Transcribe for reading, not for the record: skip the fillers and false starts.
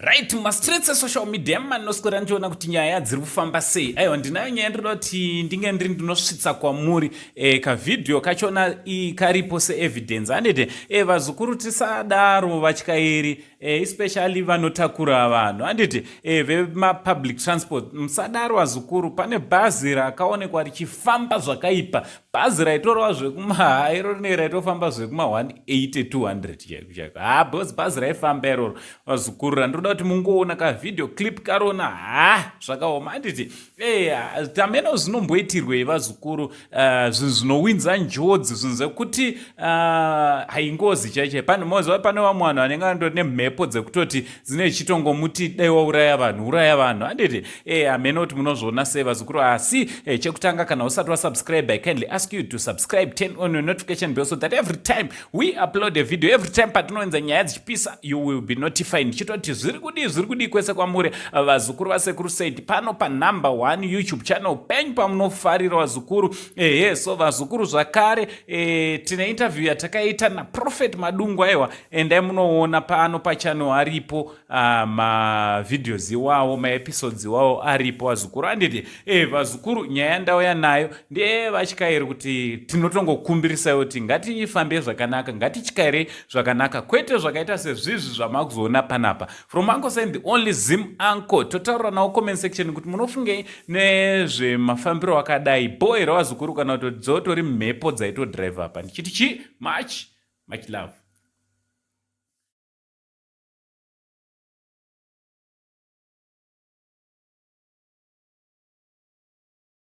Right, mastreets social media manoswera ndiona kuti nyaya dziri kufamba sei. Aiwa, ndinayo nyaya ndoda kuti ndinge ndiri ndinosvitsa kwamuri kavidhio kachona karipo seevidence. Handiti vazukuru tisadaro vatyairi, especially vanotakura vanhu. Handiti vemapublic transport musadaro vazukuru. Pane bhazi rakaonekwa richifamba zvakaipa, bhazi raitorwa zvekumahairo rine raitofamba zvekuma 180 200 bhazi raifamba iroro vazukuru. Randoda kuti mungoona kavidhio clip karona zvakaoma. Handiti tameno zvinomboitirwei vazukuru, zvinhu zvinowinza njodzi, zvinhu zvekuti haingozi chaichai. Pane vamwe vanhu vanenge vandori nemhepo dzekutoti dzine chitongomuti dai wauraya vanhu, uraya vanhu. Handiti hameno kuti munozviona sei vazukuru. Asi chekutanga, kana usati wasubscribe, I kindly ask you to subscribe, turn on your notification bell so that every time we upload a video, every time patinoenza nyaya dzichipisa, you will be notified. Chitoti zviri kudi kwese kwamuri vazukuru vasekuru said pano pa number 1 YouTube channel penyu pamunofarira vazukuru. So vazukuru zvakare tine interview yatakaita na Prophet Madungu. Aiwa, endai munoona pano pachannel aripo mavideos iwawo, maepisodes iwawo aripo vazukuru. Handiti vazukuru, nyaya ndauya nayo ndevachikairi kuti tinotongokumbirisa kuti ngatifambe zvakanaka, ngatityaire zvakanaka, kwete zvakaita sezvizvi zvamakuzoona panapa. From Uncle Sam, the only Zim Uncle. Totaura nawo comment section kuti munofungei nezvemafambiro akadai. Boy ravazukuru kana kuti dzotori mhepo dzaito drive apa. Ndichiti much love.